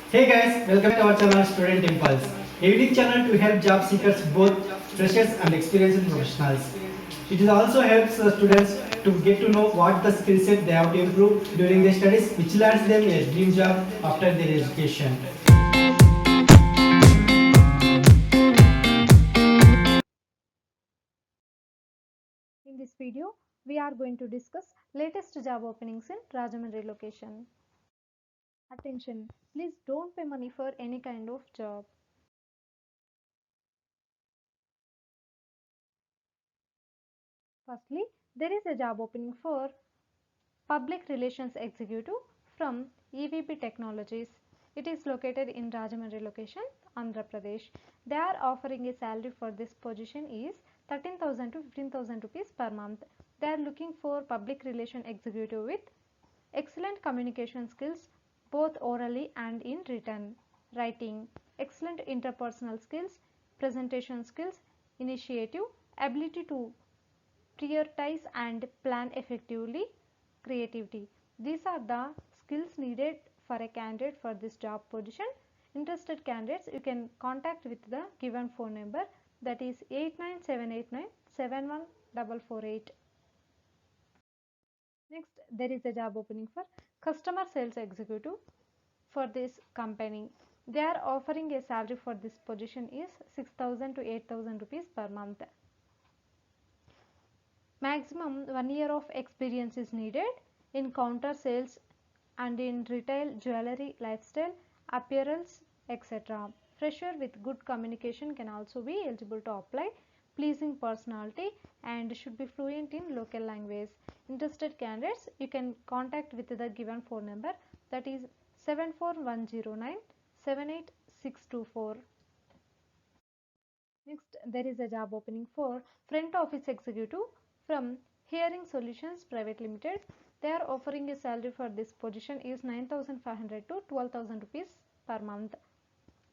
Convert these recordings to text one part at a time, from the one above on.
Hey guys, welcome to our channel Student Impulse, a unique channel to help job seekers, both freshers and experienced professionals. It also helps students to get to know what the skill set they have to improve during their studies, which lands them a dream job after their education. In this video, we are going to discuss latest job openings in Rajahmundry location. Attention, please don't pay money for any kind of job. Firstly, there is a job opening for Public Relations Executive from EVP Technologies. It is located in Rajahmundry location, Andhra Pradesh. They are offering a salary for this position is 13,000 to 15,000 rupees per month. They are looking for public relation executive with excellent communication skills both orally and in writing, excellent interpersonal skills, presentation skills, initiative, ability to prioritize and plan effectively, creativity. These are the skills needed for a candidate for this job position. Interested candidates, you can contact with the given phone number, that is 89789 Next, there is a job opening for customer sales executive for this company. They are offering a salary for this position is 6,000 to 8,000 rupees per month. Maximum 1 year of experience is needed in counter sales and in retail, jewelry, lifestyle, apparels, etc. Fresher with good communication can also be eligible to apply. Pleasing personality and should be fluent in local language. Interested candidates, you can contact with the given phone number, that is 74109 78624. Next, there is a job opening for front office executive from Hearing Solutions Private Limited. They are offering a salary for this position is 9,500 to 12,000 rupees per month.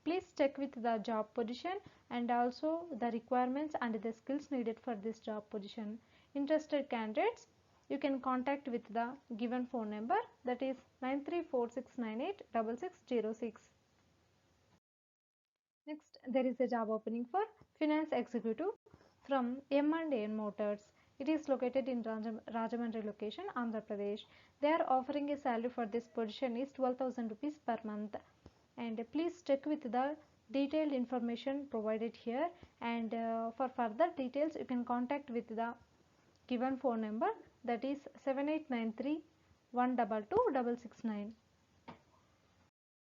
Please check with the job position and also the requirements and the skills needed for this job position. Interested candidates, you can contact with the given phone number, that is 9346986606. Next, there is a job opening for finance executive from M&N Motors. It is located in Rajahmundry location, Andhra Pradesh. They are offering a salary for this position is 12,000 rupees per month. And please check with the detailed information provided here. And for further details, you can contact with the given phone number, that is 7893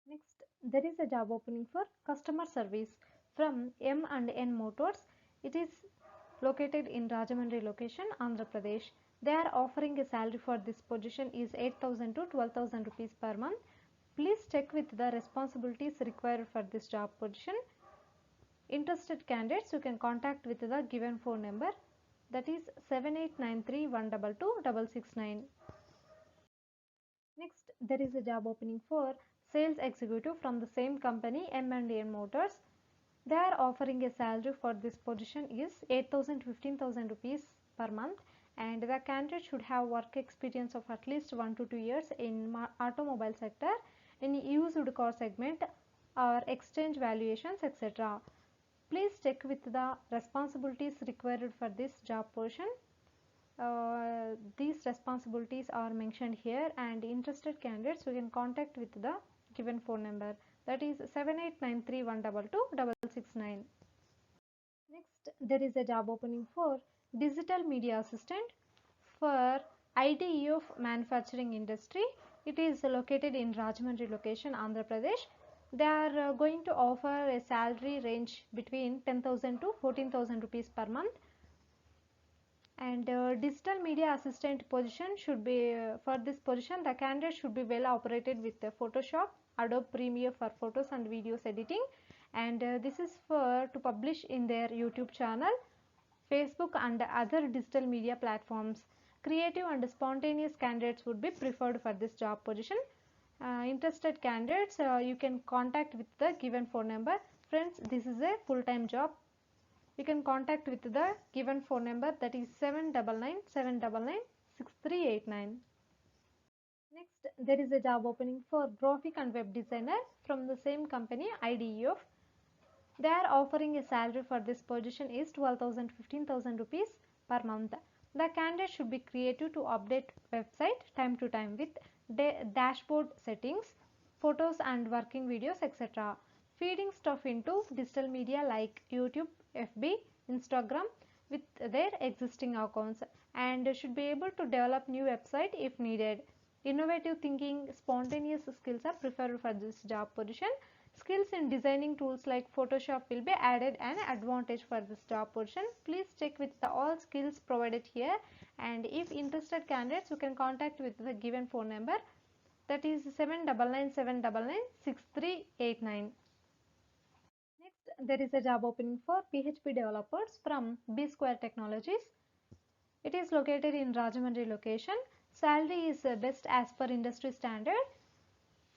Next, there is a job opening for customer service from M&N Motors. It is located in Rajahmundry location, Andhra Pradesh. They are offering a salary for this position is 8,000 to 12,000 rupees per month. Please check with the responsibilities required for this job position. Interested candidates, you can contact with the given phone number, that is 7893 Next, there is a job opening for sales executive from the same company, M&N Motors. They are offering a salary for this position is 8,000 to 15,000 rupees per month, and the candidate should have work experience of at least 1 to 2 years in automobile sector, in used car segment or exchange valuations, etc. Please check with the responsibilities required for this job position. These responsibilities are mentioned here, and interested candidates, you can contact with the given phone number, that is 7893 Next, there is a job opening for digital media assistant for IDE of manufacturing industry. It is located in Rajahmundry location, Andhra Pradesh. They are going to offer a salary range between 10,000 to 14,000 rupees per month. And digital media assistant position should be for this position, the candidate should be well operated with Photoshop, Adobe Premiere for photos and videos editing, and this is for to publish in their YouTube channel, Facebook and other digital media platforms. Creative and spontaneous candidates would be preferred for this job position. Interested candidates, you can contact with the given phone number. Friends, this is a full-time job. You can contact with the given phone number, that is 799 799 6389. Next, Next, there is a job opening for graphic and web designer from the same company IDEF. They are offering a salary for this position is 12,000 15,000 rupees per month. The candidate should be creative to update website time to time with dashboard settings, photos and working videos, etc. Feeding stuff into digital media like YouTube, FB, Instagram with their existing accounts, and should be able to develop new website if needed. Innovative thinking, spontaneous skills are preferred for this job position. Skills in designing tools like Photoshop will be added an advantage for this job position. Please check with the all skills provided here, and if interested candidates you can contact with the given phone number, that is 7997996389. Next, there is a job opening for PHP developers from B Square Technologies. It is located in Rajahmundry location. Salary is best as per industry standard.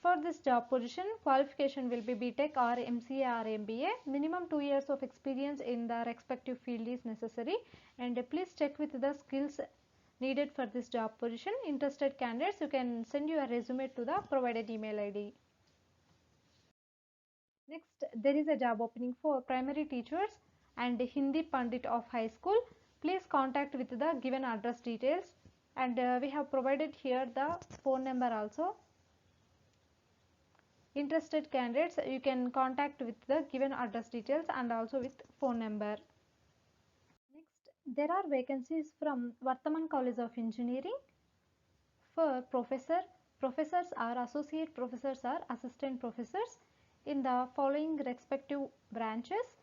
For this job position, qualification will be BTech or MCA or MBA. Minimum 2 years of experience in the respective field is necessary, and please check with the skills needed for this job position. Interested candidates, you can send your resume to the provided email ID. Next, there is a job opening for primary teachers and Hindi Pandit of high school. Please contact with the given address details, and we have provided here the phone number also. Interested candidates, you can contact with the given address details and also with phone number. Next, there are vacancies from Vartaman College of Engineering for professors or associate professors or assistant professors in the following respective branches.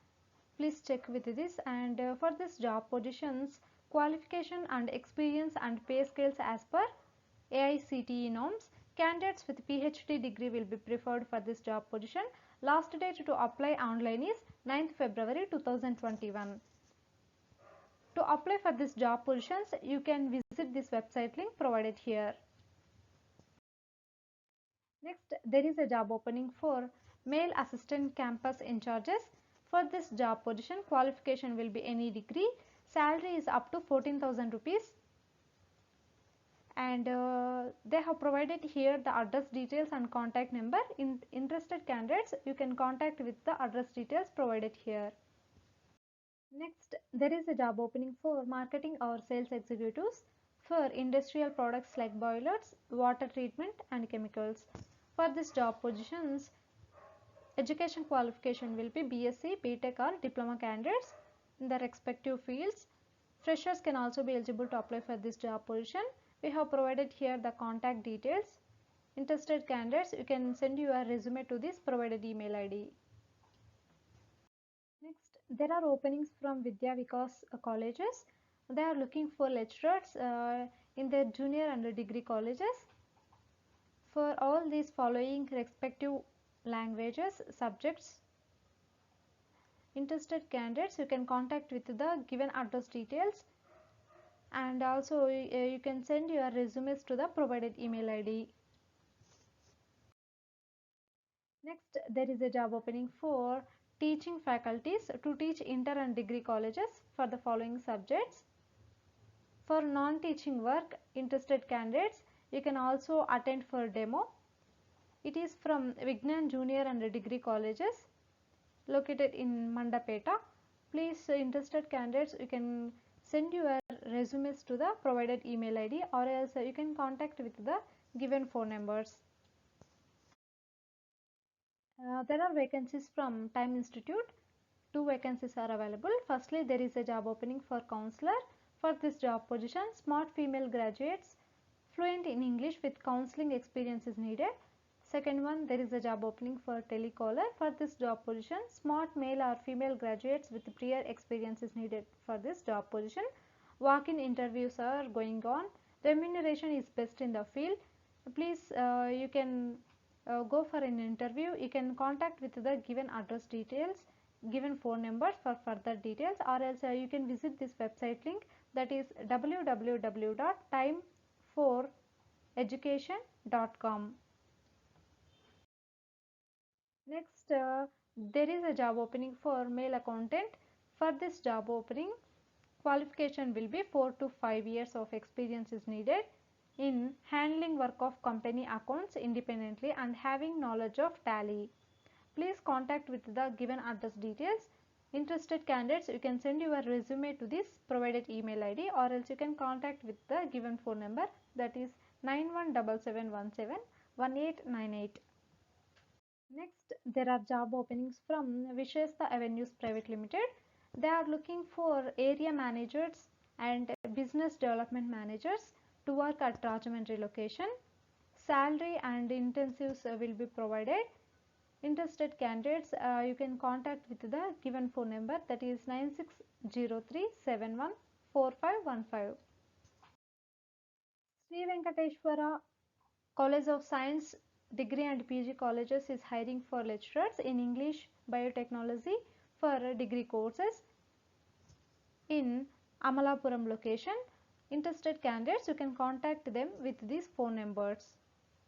Please check with this, and for this job positions, qualification and experience and pay scales as per AICTE norms. Candidates with PhD degree will be preferred for this job position. Last date to apply online is 9th February 2021. To apply for this job positions, you can visit this website link provided here. Next, there is a job opening for male assistant campus in charges. For this job position, qualification will be any degree. Salary is up to 14,000 rupees, and they have provided here the address details and contact number. In interested candidates, you can contact with the address details provided here. Next, there is a job opening for marketing or sales executives for industrial products like boilers, water treatment and chemicals. For this job positions, education qualification will be BSc, BTech or diploma candidates in the respective fields. Freshers can also be eligible to apply for this job position. We have provided here the contact details. Interested candidates, you can send your resume to this provided email ID. Next, there are openings from Vidya Vikas colleges. They are looking for lecturers in their junior and degree colleges for all these following respective languages, subjects. Interested candidates, you can contact with the given address details, and also you can send your resumes to the provided email ID. Next, there is a job opening for teaching faculties to teach inter and degree colleges for the following subjects. For non-teaching work, interested candidates, you can also attend for demo. It is from Vignan Junior and Degree Colleges located in Mandapeta. Please, interested candidates, you can send your resumes to the provided email ID, or else you can contact with the given phone numbers. There are vacancies from Time Institute. 2 vacancies are available. Firstly, there is a job opening for counselor. For this job position, smart female graduates fluent in English with counseling experience is needed. Second one, there is a job opening for telecaller. For this job position, smart male or female graduates with prior experience is needed for this job position. Walk-in interviews are going on. Remuneration is best in the field. Please, you can go for an interview. You can contact with the given address details, given phone numbers for further details, or else you can visit this website link, that is www.time4education.com. Next, there is a job opening for male accountant. For this job opening, qualification will be 4 to 5 years of experience is needed. in handling work of company accounts independently and having knowledge of Tally. Please contact with the given address details. Interested candidates, you can send your resume to this provided email ID, or else you can contact with the given phone number, that is 9177171898. Next, there are job openings from Vishesta Avenues Private Limited. They are looking for area managers and business development managers to work at Rajahmundry location. Salary and intensives will be provided. Interested candidates, you can contact with the given phone number, that is 9603714515. Sri Venkateshwara College of Science Degree and PG colleges is hiring for lecturers in English Biotechnology for degree courses in Amalapuram location. Interested candidates, you can contact them with these phone numbers.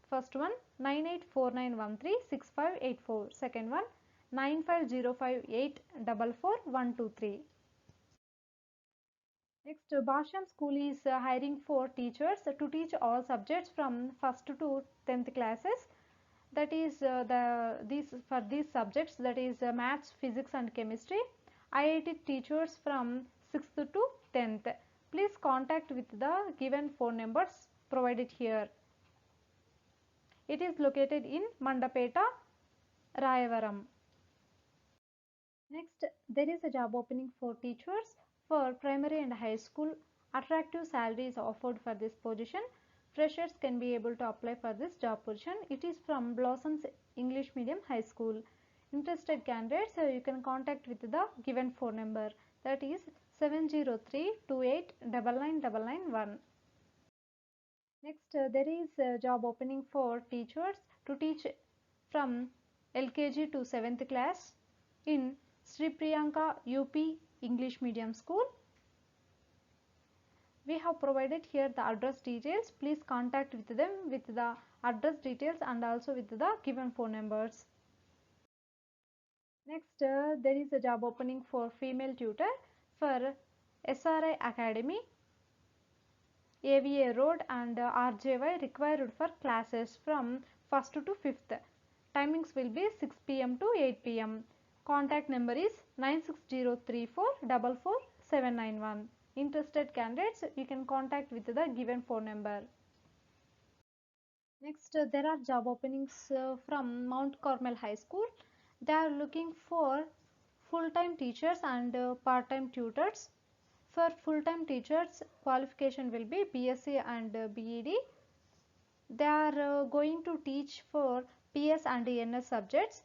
First one 9849136584, second one 9505844123. Next, Bhasham School is hiring for teachers to teach all subjects from 1st to 10th classes. That is for these subjects, that is maths, physics and chemistry. IIT teachers from 6th to 10th. Please contact with the given phone numbers provided here. It is located in Mandapeta, Rayavaram. Next, there is a job opening for teachers for primary and high school. Attractive salary is offered for this position. Freshers can be able to apply for this job position. It is from Blossoms English Medium High School. Interested candidates, you can contact with the given phone number, that is 70328999991. Next, there is a job opening for teachers to teach from LKG to 7th class in Sri Priyanka UP English Medium School. We have provided here the address details. Please contact with them with the address details and also with the given phone numbers. Next, there is a job opening for female tutor for SRI Academy, AVA Road and RJY, required for classes from 1st to 5th. Timings will be 6 p.m. to 8 p.m. Contact number is 96034444791. Interested candidates, you can contact with the given phone number. Next, there are job openings from Mount Carmel High School. They are looking for full-time teachers and part-time tutors. For full-time teachers, qualification will be BSc and BEd. They are going to teach for PS and NS subjects.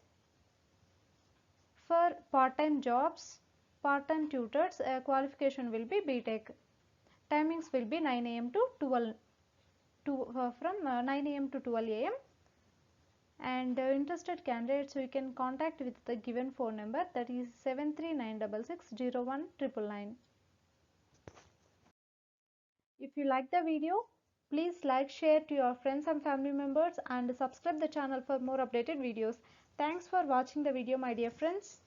For part-time jobs, part-time tutors, qualification will be BTech. Timings will be 9 a.m. to 12 from 9 a.m. to 12 a.m. And interested candidates, you can contact with the given phone number, that is 73966019999. If you like the video, please like, share to your friends and family members and subscribe the channel for more updated videos. Thanks for watching the video, my dear friends.